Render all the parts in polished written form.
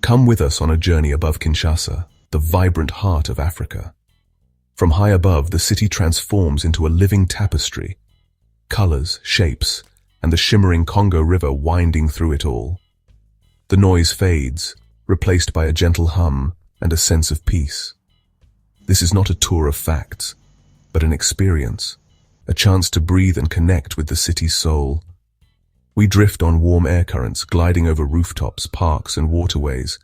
Come with us on a journey above Kinshasa, the vibrant heart of Africa. From high above, the city transforms into a living tapestry, colors, shapes, and the shimmering Congo River winding through it all. The noise fades, replaced by a gentle hum and a sense of peace. This is not a tour of facts, but an experience, a chance to breathe and connect with the city's soul. We drift on warm air currents, gliding over rooftops, parks, and waterways.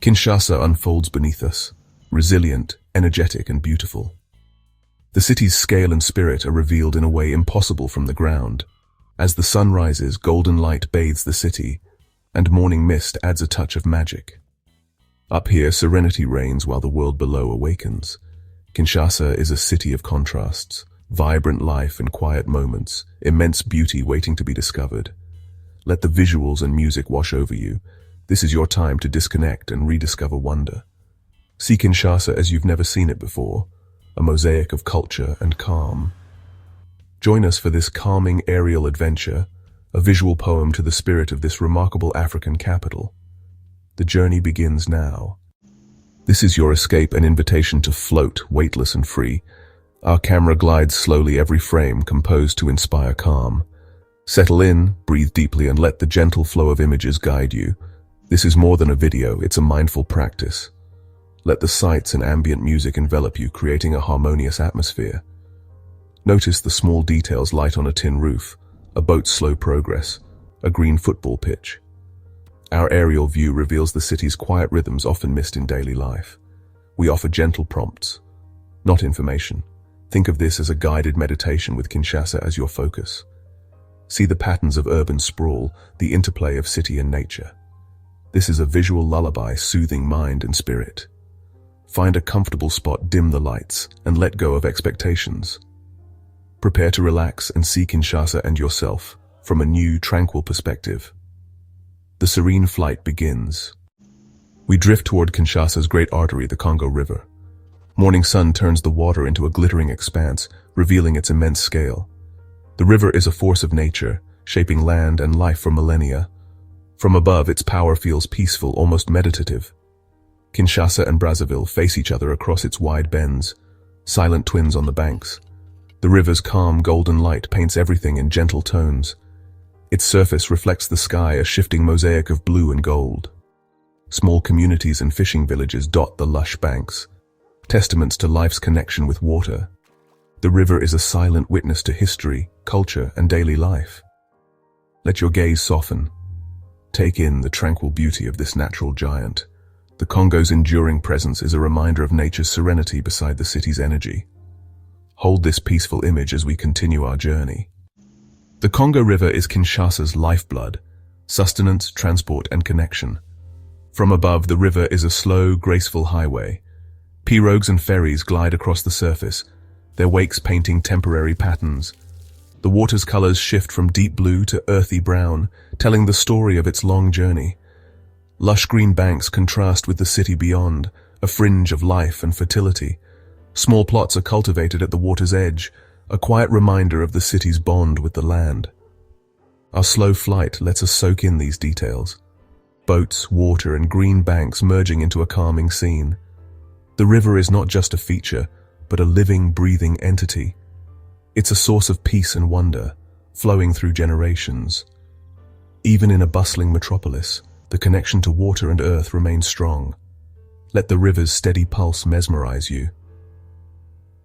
Kinshasa unfolds beneath us, resilient, energetic, and beautiful. The city's scale and spirit are revealed in a way impossible from the ground. As the sun rises, golden light bathes the city, and morning mist adds a touch of magic. Up here, serenity reigns while the world below awakens. Kinshasa is a city of contrasts, vibrant life and quiet moments, immense beauty waiting to be discovered. Let the visuals and music wash over you. This is your time to disconnect and rediscover wonder. See Kinshasa as you've never seen it before, a mosaic of culture and calm. Join us for this calming aerial adventure, a visual poem to the spirit of this remarkable African capital. The journey begins now. This is your escape, an invitation to float, weightless and free. Our camera glides slowly, every frame composed to inspire calm. Settle in, breathe deeply, and let the gentle flow of images guide you. This is more than a video, it's a mindful practice. Let the sights and ambient music envelop you, creating a harmonious atmosphere. Notice the small details: light on a tin roof, a boat's slow progress, a green football pitch. Our aerial view reveals the city's quiet rhythms often missed in daily life. We offer gentle prompts, not information. Think of this as a guided meditation with Kinshasa as your focus. See the patterns of urban sprawl, the interplay of city and nature. This is a visual lullaby, soothing mind and spirit. Find a comfortable spot, dim the lights, and let go of expectations. Prepare to relax and see Kinshasa and yourself from a new, tranquil perspective. The serene flight begins. We drift toward Kinshasa's great artery, the Congo River. Morning sun turns the water into a glittering expanse, revealing its immense scale. The river is a force of nature, shaping land and life for millennia. From above, its power feels peaceful, almost meditative. Kinshasa and Brazzaville face each other across its wide bends, silent twins on the banks. The river's calm golden light paints everything in gentle tones. Its surface reflects the sky, a shifting mosaic of blue and gold. Small communities and fishing villages dot the lush banks, testaments to life's connection with water. The river is a silent witness to history, culture, and daily life. Let your gaze soften. Take in the tranquil beauty of this natural giant. The Congo's enduring presence is a reminder of nature's serenity beside the city's energy. Hold this peaceful image as we continue our journey. The Congo River is Kinshasa's lifeblood, sustenance, transport, and connection. From above, the river is a slow, graceful highway. Pirogues and ferries glide across the surface, their wakes painting temporary patterns. The water's colors shift from deep blue to earthy brown, telling the story of its long journey. Lush green banks contrast with the city beyond, a fringe of life and fertility. Small plots are cultivated at the water's edge, a quiet reminder of the city's bond with the land. Our slow flight lets us soak in these details. Boats, water, and green banks merging into a calming scene. The river is not just a feature, but a living, breathing entity. It's a source of peace and wonder, flowing through generations. Even in a bustling metropolis, the connection to water and earth remains strong. Let the river's steady pulse mesmerize you.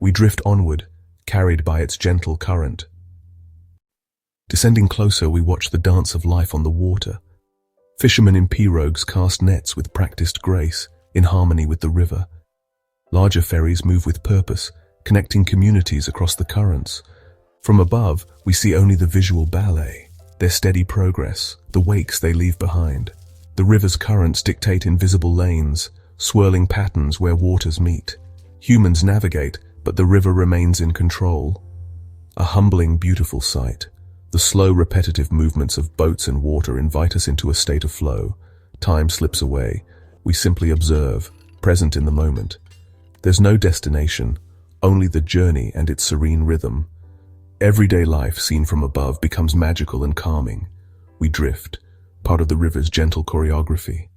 We drift onward, carried by its gentle current. Descending closer, we watch the dance of life on the water. Fishermen in pirogues cast nets with practiced grace, in harmony with the river. Larger ferries move with purpose, connecting communities across the currents. From above, we see only the visual ballet, their steady progress, the wakes they leave behind. The river's currents dictate invisible lanes, swirling patterns where waters meet. Humans navigate, but the river remains in control. A humbling, beautiful sight. The slow, repetitive movements of boats and water invite us into a state of flow. Time slips away. We simply observe, present in the moment. There's no destination, only the journey and its serene rhythm. Everyday life seen from above becomes magical and calming. We drift, part of the river's gentle choreography.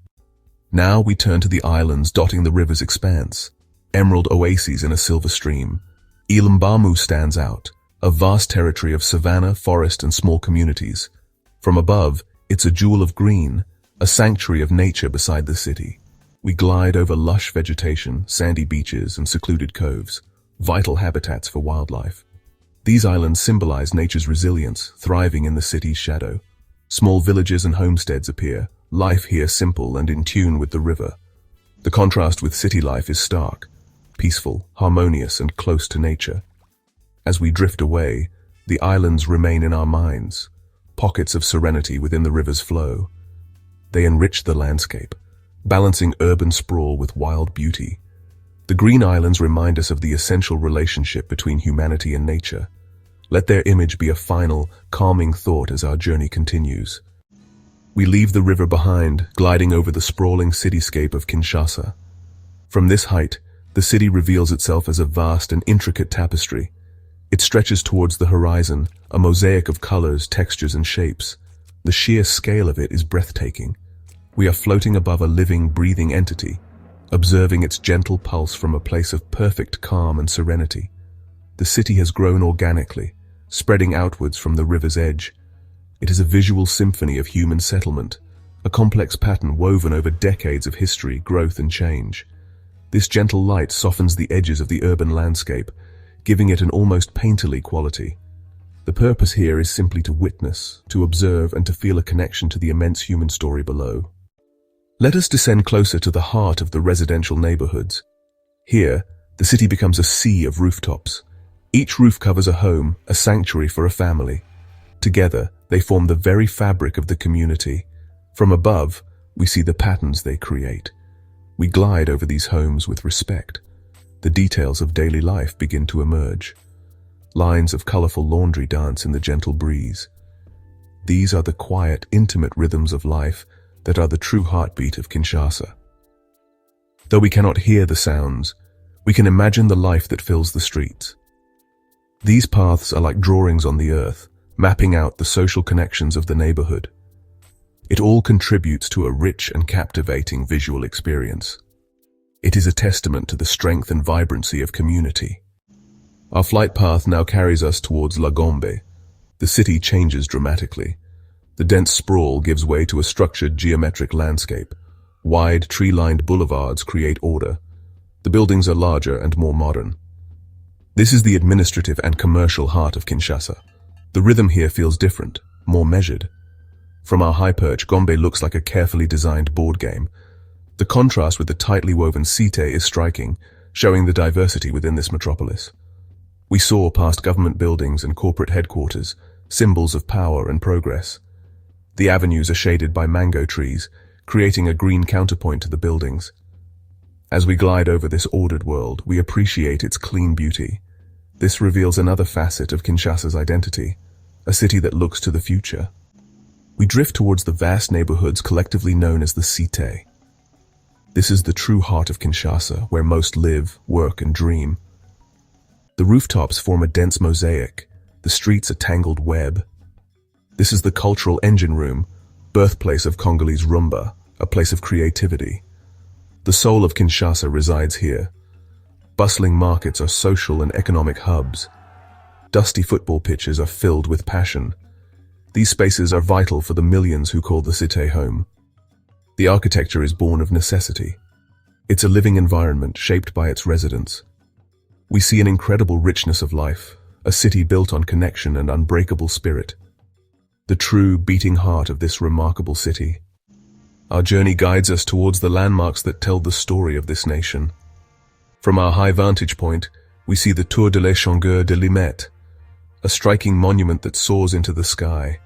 Now we turn to the islands dotting the river's expanse, emerald oases in a silver stream. Ilambamu stands out, a vast territory of savanna, forest, and small communities. From above, it's a jewel of green, a sanctuary of nature beside the city. We glide over lush vegetation, sandy beaches, and secluded coves, vital habitats for wildlife. These islands symbolize nature's resilience, thriving in the city's shadow. Small villages and homesteads appear, life here simple and in tune with the river. The contrast with city life is stark, peaceful, harmonious, and close to nature. As we drift away, the islands remain in our minds, pockets of serenity within the river's flow. They enrich the landscape, balancing urban sprawl with wild beauty. The green islands remind us of the essential relationship between humanity and nature. Let their image be a final, calming thought as our journey continues. We leave the river behind, gliding over the sprawling cityscape of Kinshasa. From this height, the city reveals itself as a vast and intricate tapestry. It stretches towards the horizon, a mosaic of colors, textures, and shapes. The sheer scale of it is breathtaking. We are floating above a living, breathing entity, observing its gentle pulse from a place of perfect calm and serenity. The city has grown organically, spreading outwards from the river's edge. It is a visual symphony of human settlement, a complex pattern woven over decades of history, growth, and change. This gentle light softens the edges of the urban landscape, giving it an almost painterly quality. The purpose here is simply to witness, to observe, and to feel a connection to the immense human story below. Let us descend closer to the heart of the residential neighborhoods. Here, the city becomes a sea of rooftops. Each roof covers a home, a sanctuary for a family. Together, they form the very fabric of the community. From above, we see the patterns they create. We glide over these homes with respect. The details of daily life begin to emerge. Lines of colorful laundry dance in the gentle breeze. These are the quiet, intimate rhythms of life that are the true heartbeat of Kinshasa. Though we cannot hear the sounds, we can imagine the life that fills the streets. These paths are like drawings on the earth, mapping out the social connections of the neighborhood. It all contributes to a rich and captivating visual experience. It is a testament to the strength and vibrancy of community. Our flight path now carries us towards Gombe. The city changes dramatically. The dense sprawl gives way to a structured geometric landscape. Wide, tree-lined boulevards create order. The buildings are larger and more modern. This is the administrative and commercial heart of Kinshasa. The rhythm here feels different, more measured. From our high perch, Gombe looks like a carefully designed board game. The contrast with the tightly woven Cité is striking, showing the diversity within this metropolis. We soar past government buildings and corporate headquarters, symbols of power and progress. The avenues are shaded by mango trees, creating a green counterpoint to the buildings. As we glide over this ordered world, we appreciate its clean beauty. This reveals another facet of Kinshasa's identity, a city that looks to the future. We drift towards the vast neighborhoods collectively known as the Cité. This is the true heart of Kinshasa, where most live, work, and dream. The rooftops form a dense mosaic, the streets a tangled web. This is the cultural engine room, birthplace of Congolese rumba, a place of creativity. The soul of Kinshasa resides here. Bustling markets are social and economic hubs. Dusty football pitches are filled with passion. These spaces are vital for the millions who call the Cité home. The architecture is born of necessity. It's a living environment shaped by its residents. We see an incredible richness of life, a city built on connection and unbreakable spirit. The true beating heart of this remarkable city. Our journey guides us towards the landmarks that tell the story of this nation. From our high vantage point, we see the Tour de l'Échangeur de Limette, a striking monument that soars into the sky.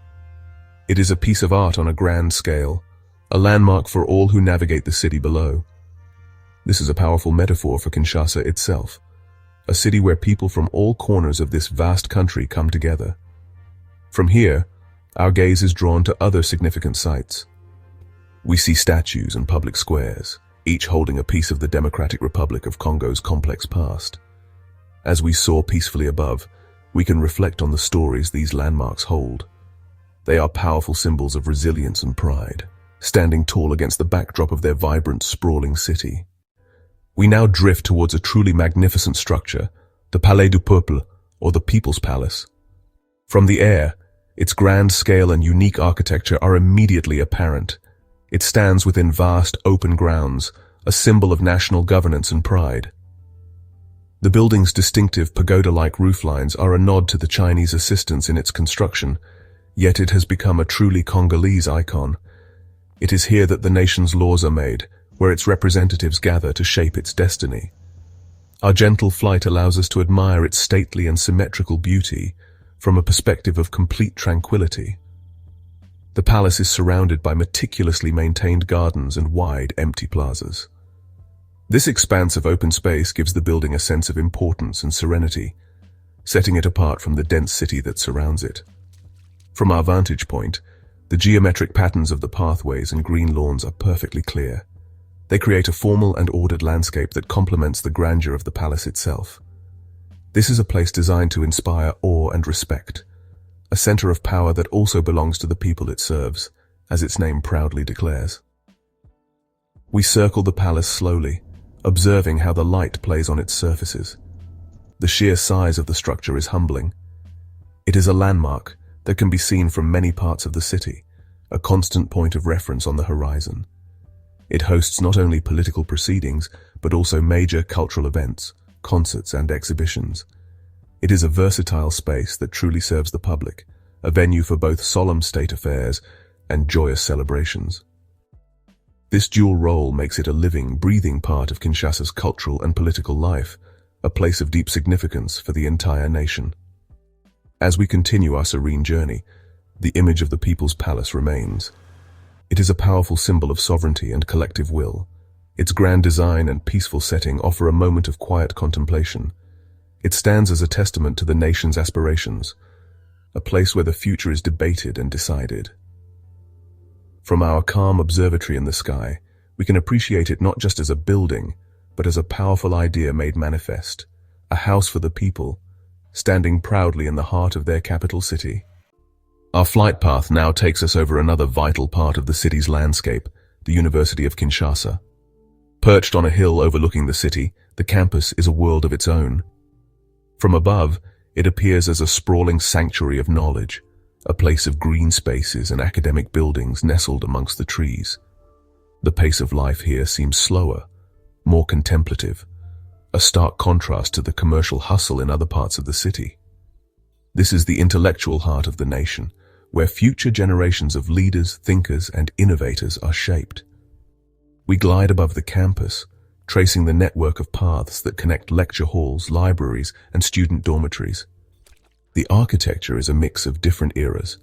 It is a piece of art on a grand scale, a landmark for all who navigate the city below. This is a powerful metaphor for Kinshasa itself, a city where people from all corners of this vast country come together. From here, our gaze is drawn to other significant sites. We see statues and public squares, each holding a piece of the Democratic Republic of Congo's complex past. As we soar peacefully above, we can reflect on the stories these landmarks hold. They are powerful symbols of resilience and pride, standing tall against the backdrop of their vibrant, sprawling city. We now drift towards a truly magnificent structure, the Palais du Peuple, or the People's Palace. From the air, its grand scale and unique architecture are immediately apparent. It stands within vast, open grounds, a symbol of national governance and pride. The building's distinctive pagoda-like rooflines are a nod to the Chinese assistance in its construction, yet it has become a truly Congolese icon. It is here that the nation's laws are made, where its representatives gather to shape its destiny. Our gentle flight allows us to admire its stately and symmetrical beauty from a perspective of complete tranquility. The palace is surrounded by meticulously maintained gardens and wide, empty plazas. This expanse of open space gives the building a sense of importance and serenity, setting it apart from the dense city that surrounds it. From our vantage point, the geometric patterns of the pathways and green lawns are perfectly clear. They create a formal and ordered landscape that complements the grandeur of the palace itself. This is a place designed to inspire awe and respect, a center of power that also belongs to the people it serves, as its name proudly declares. We circle the palace slowly, observing how the light plays on its surfaces. The sheer size of the structure is humbling. It is a landmark that can be seen from many parts of the city, a constant point of reference on the horizon. It hosts not only political proceedings, but also major cultural events, concerts and exhibitions. It is a versatile space that truly serves the public, a venue for both solemn state affairs and joyous celebrations. This dual role makes it a living, breathing part of Kinshasa's cultural and political life, a place of deep significance for the entire nation. As we continue our serene journey, the image of the People's Palace remains. It is a powerful symbol of sovereignty and collective will. Its grand design and peaceful setting offer a moment of quiet contemplation. It stands as a testament to the nation's aspirations, a place where the future is debated and decided. From our calm observatory in the sky, we can appreciate it not just as a building, but as a powerful idea made manifest, a house for the people, standing proudly in the heart of their capital city. Our flight path now takes us over another vital part of the city's landscape, the University of Kinshasa. Perched on a hill overlooking the city, the campus is a world of its own. From above, it appears as a sprawling sanctuary of knowledge, a place of green spaces and academic buildings nestled amongst the trees. The pace of life here seems slower, more contemplative, a stark contrast to the commercial hustle in other parts of the city. This is the intellectual heart of the nation, where future generations of leaders, thinkers, and innovators are shaped. We glide above the campus, tracing the network of paths that connect lecture halls, libraries, and student dormitories. The architecture is a mix of different eras,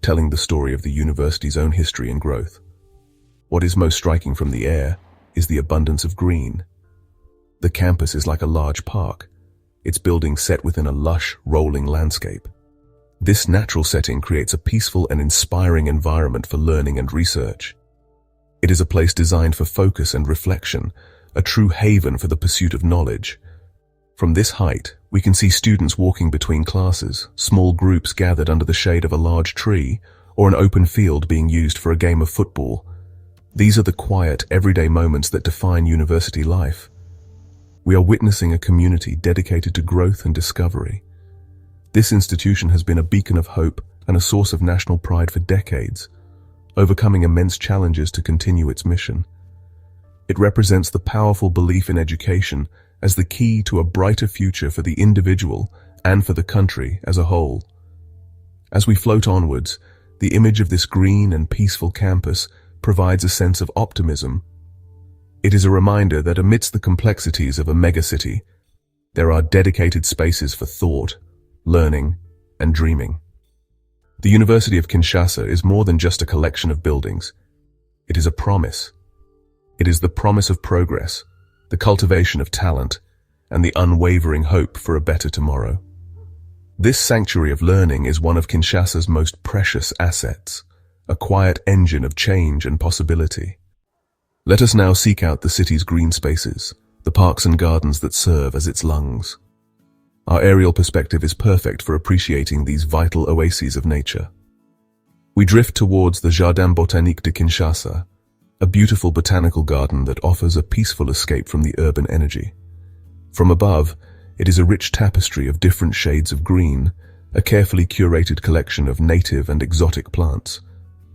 telling the story of the university's own history and growth. What is most striking from the air is the abundance of green. The campus is like a large park, its buildings set within a lush, rolling landscape. This natural setting creates a peaceful and inspiring environment for learning and research. It is a place designed for focus and reflection, a true haven for the pursuit of knowledge. From this height, we can see students walking between classes, small groups gathered under the shade of a large tree, or an open field being used for a game of football. These are the quiet, everyday moments that define university life. We are witnessing a community dedicated to growth and discovery. This institution has been a beacon of hope and a source of national pride for decades, overcoming immense challenges to continue its mission. It represents the powerful belief in education as the key to a brighter future for the individual and for the country as a whole. As we float onwards, the image of this green and peaceful campus provides a sense of optimism. It is a reminder that amidst the complexities of a megacity, there are dedicated spaces for thought, learning, and dreaming. The University of Kinshasa is more than just a collection of buildings. It is a promise. It is the promise of progress, the cultivation of talent, and the unwavering hope for a better tomorrow. This sanctuary of learning is one of Kinshasa's most precious assets, a quiet engine of change and possibility. Let us now seek out the city's green spaces, the parks and gardens that serve as its lungs. Our aerial perspective is perfect for appreciating these vital oases of nature. We drift towards the Jardin Botanique de Kinshasa, a beautiful botanical garden that offers a peaceful escape from the urban energy. From above, it is a rich tapestry of different shades of green, a carefully curated collection of native and exotic plants.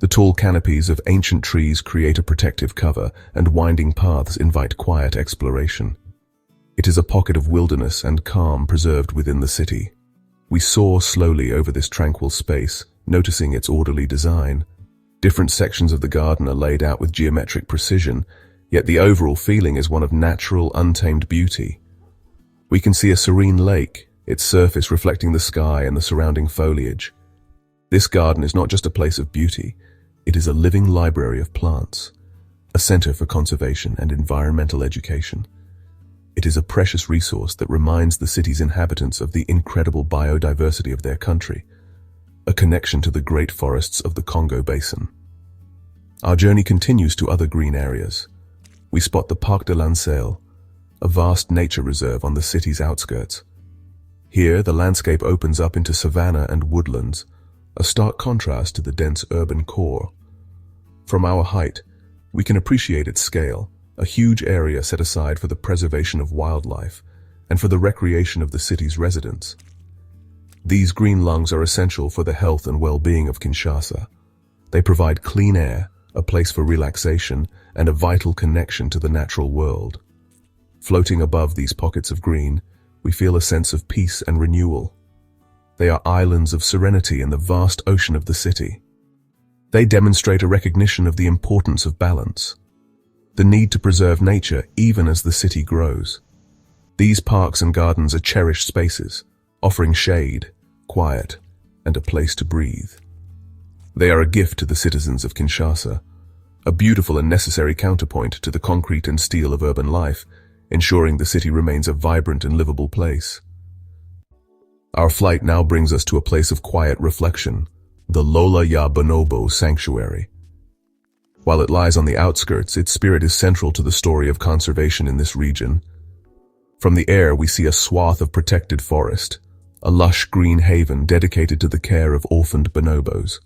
The tall canopies of ancient trees create a protective cover, and winding paths invite quiet exploration. It is a pocket of wilderness and calm preserved within the city. We soar slowly over this tranquil space, noticing its orderly design. Different sections of the garden are laid out with geometric precision, yet the overall feeling is one of natural, untamed beauty. We can see a serene lake, its surface reflecting the sky and the surrounding foliage. This garden is not just a place of beauty, it is a living library of plants, a center for conservation and environmental education. It is a precious resource that reminds the city's inhabitants of the incredible biodiversity of their country, a connection to the great forests of the Congo Basin. Our journey continues to other green areas. We spot the Parc de l'Ancel, a vast nature reserve on the city's outskirts. Here, the landscape opens up into savanna and woodlands, a stark contrast to the dense urban core. From our height, we can appreciate its scale, a huge area set aside for the preservation of wildlife and for the recreation of the city's residents. These green lungs are essential for the health and well-being of Kinshasa. They provide clean air, a place for relaxation, and a vital connection to the natural world. Floating above these pockets of green, we feel a sense of peace and renewal. They are islands of serenity in the vast ocean of the city. They demonstrate a recognition of the importance of balance, the need to preserve nature even as the city grows. These parks and gardens are cherished spaces, offering shade, quiet, and a place to breathe. They are a gift to the citizens of Kinshasa, a beautiful and necessary counterpoint to the concrete and steel of urban life, ensuring the city remains a vibrant and livable place. Our flight now brings us to a place of quiet reflection, the Lola ya Bonobo Sanctuary. While it lies on the outskirts, its spirit is central to the story of conservation in this region. From the air, we see a swath of protected forest, a lush green haven dedicated to the care of orphaned bonobos.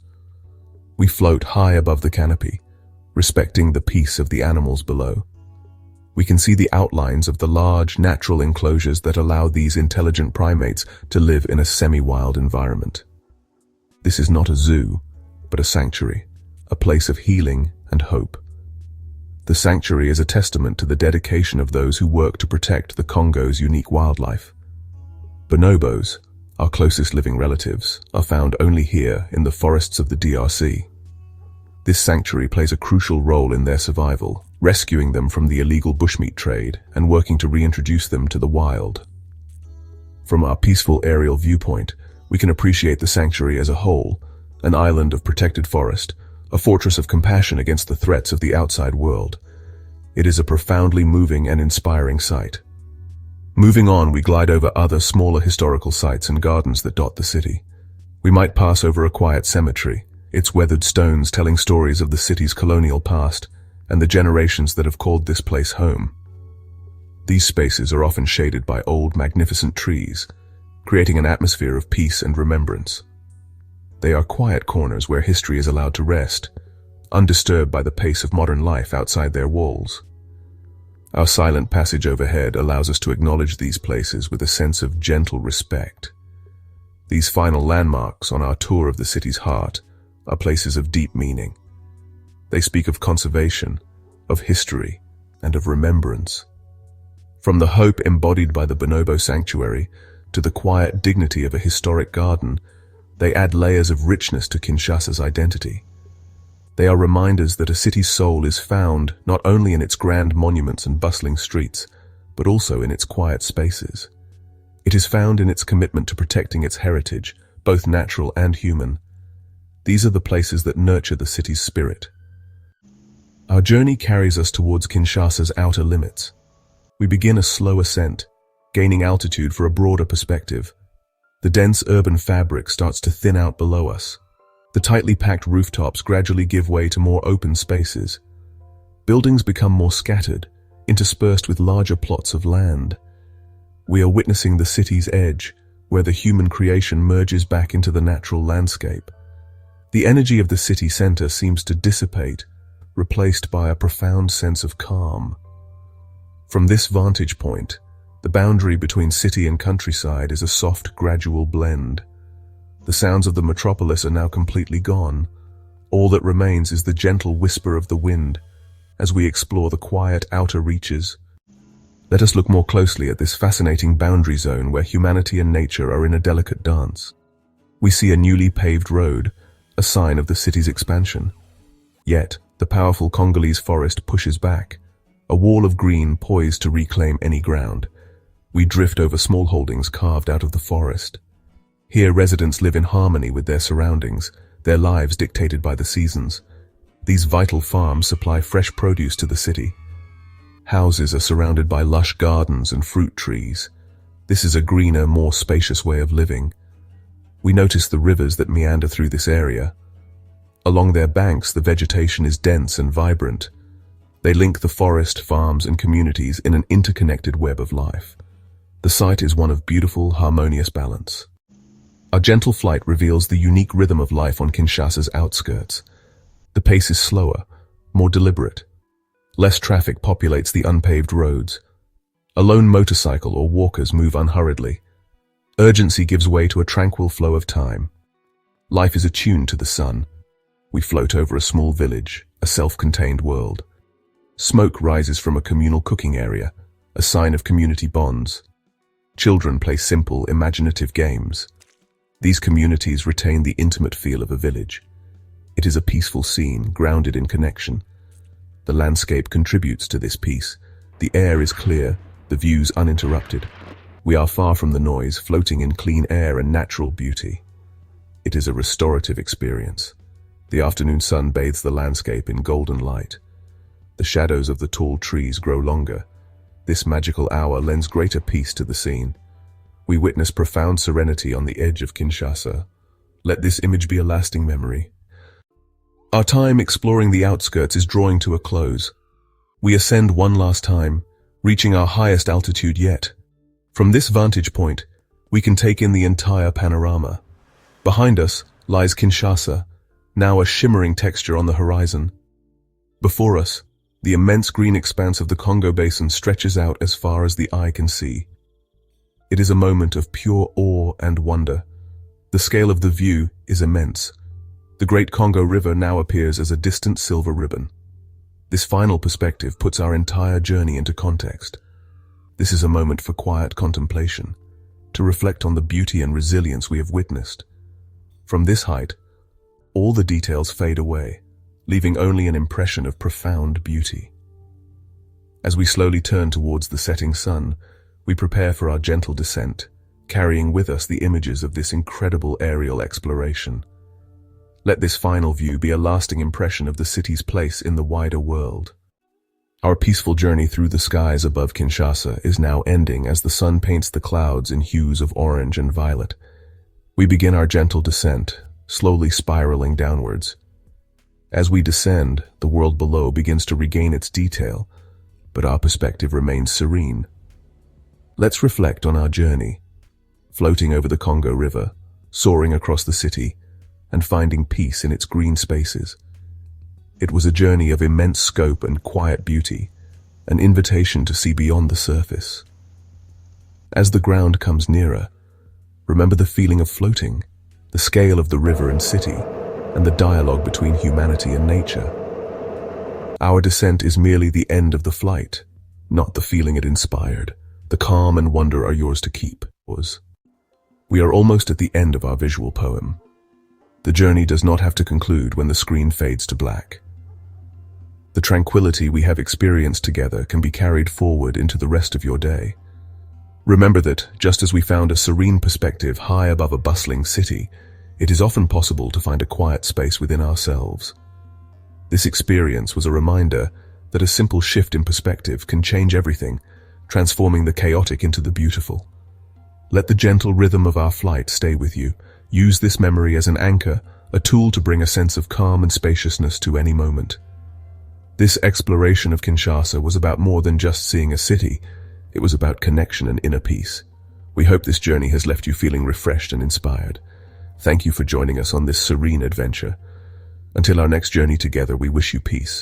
We float high above the canopy, respecting the peace of the animals below. We can see the outlines of the large, natural enclosures that allow these intelligent primates to live in a semi-wild environment. This is not a zoo, but a sanctuary, a place of healing and hope. The sanctuary is a testament to the dedication of those who work to protect the Congo's unique wildlife. Bonobos, our closest living relatives, are found only here in the forests of the DRC. This sanctuary plays a crucial role in their survival, rescuing them from the illegal bushmeat trade and working to reintroduce them to the wild. From our peaceful aerial viewpoint, we can appreciate the sanctuary as a whole, an island of protected forest, a fortress of compassion against the threats of the outside world. It is a profoundly moving and inspiring sight. Moving on, we glide over other smaller historical sites and gardens that dot the city. We might pass over a quiet cemetery, its weathered stones telling stories of the city's colonial past and the generations that have called this place home. These spaces are often shaded by old, magnificent trees, creating an atmosphere of peace and remembrance. They are quiet corners where history is allowed to rest, undisturbed by the pace of modern life outside their walls. Our silent passage overhead allows us to acknowledge these places with a sense of gentle respect. These final landmarks on our tour of the city's heart are places of deep meaning. They speak of conservation, of history, and of remembrance. From the hope embodied by the Bonobo Sanctuary to the quiet dignity of a historic garden, they add layers of richness to Kinshasa's identity. They are reminders that a city's soul is found not only in its grand monuments and bustling streets, but also in its quiet spaces. It is found in its commitment to protecting its heritage, both natural and human. These are the places that nurture the city's spirit. Our journey carries us towards Kinshasa's outer limits. We begin a slow ascent, gaining altitude for a broader perspective. The dense urban fabric starts to thin out below us. The tightly packed rooftops gradually give way to more open spaces. Buildings become more scattered, interspersed with larger plots of land. We are witnessing the city's edge, where the human creation merges back into the natural landscape. The energy of the city center seems to dissipate, replaced by a profound sense of calm. From this vantage point, the boundary between city and countryside is a soft, gradual blend. The sounds of the metropolis are now completely gone. All that remains is the gentle whisper of the wind as we explore the quiet outer reaches. Let us look more closely at this fascinating boundary zone where humanity and nature are in a delicate dance. We see a newly paved road, a sign of the city's expansion. Yet, the powerful Congolese forest pushes back, a wall of green poised to reclaim any ground. We drift over small holdings carved out of the forest. Here residents live in harmony with their surroundings, their lives dictated by the seasons. These vital farms supply fresh produce to the city. Houses are surrounded by lush gardens and fruit trees. This is a greener, more spacious way of living. We notice the rivers that meander through this area. Along their banks, the vegetation is dense and vibrant. They link the forest, farms, and communities in an interconnected web of life. The site is one of beautiful, harmonious balance. Our gentle flight reveals the unique rhythm of life on Kinshasa's outskirts. The pace is slower, more deliberate. Less traffic populates the unpaved roads. A lone motorcycle or walkers move unhurriedly. Urgency gives way to a tranquil flow of time. Life is attuned to the sun. We float over a small village, a self-contained world. Smoke rises from a communal cooking area, a sign of community bonds. Children play simple, imaginative games. These communities retain the intimate feel of a village. It is a peaceful scene, grounded in connection. The landscape contributes to this peace. The air is clear, the views uninterrupted. We are far from the noise, floating in clean air and natural beauty. It is a restorative experience. The afternoon sun bathes the landscape in golden light. The shadows of the tall trees grow longer. This magical hour lends greater peace to the scene. We witness profound serenity on the edge of Kinshasa. Let this image be a lasting memory. Our time exploring the outskirts is drawing to a close. We ascend one last time, reaching our highest altitude yet. From this vantage point, we can take in the entire panorama. Behind us lies Kinshasa, now a shimmering texture on the horizon. Before us, the immense green expanse of the Congo Basin stretches out as far as the eye can see. It is a moment of pure awe and wonder. The scale of the view is immense. The Great Congo River now appears as a distant silver ribbon. This final perspective puts our entire journey into context. This is a moment for quiet contemplation, to reflect on the beauty and resilience we have witnessed. From this height, all the details fade away, leaving only an impression of profound beauty. As we slowly turn towards the setting sun, we prepare for our gentle descent, carrying with us the images of this incredible aerial exploration. Let this final view be a lasting impression of the city's place in the wider world. Our peaceful journey through the skies above Kinshasa is now ending as the sun paints the clouds in hues of orange and violet. We begin our gentle descent, slowly spiraling downwards. As we descend, the world below begins to regain its detail, but our perspective remains serene. Let's reflect on our journey, floating over the Congo River, soaring across the city, and finding peace in its green spaces. It was a journey of immense scope and quiet beauty, an invitation to see beyond the surface. As the ground comes nearer, remember the feeling of floating, the scale of the river and city, and the dialogue between humanity and nature. Our descent is merely the end of the flight, not the feeling it inspired. The calm and wonder are yours to keep. We are almost at the end of our visual poem. The journey does not have to conclude when the screen fades to black. The tranquility we have experienced together can be carried forward into the rest of your day. Remember that, just as we found a serene perspective high above a bustling city, it is often possible to find a quiet space within ourselves. This experience was a reminder that a simple shift in perspective can change everything, transforming the chaotic into the beautiful. Let the gentle rhythm of our flight stay with you. Use this memory as an anchor, a tool to bring a sense of calm and spaciousness to any moment. This exploration of Kinshasa was about more than just seeing a city. It was about connection and inner peace. We hope this journey has left you feeling refreshed and inspired. Thank you for joining us on this serene adventure. Until our next journey together, we wish you peace.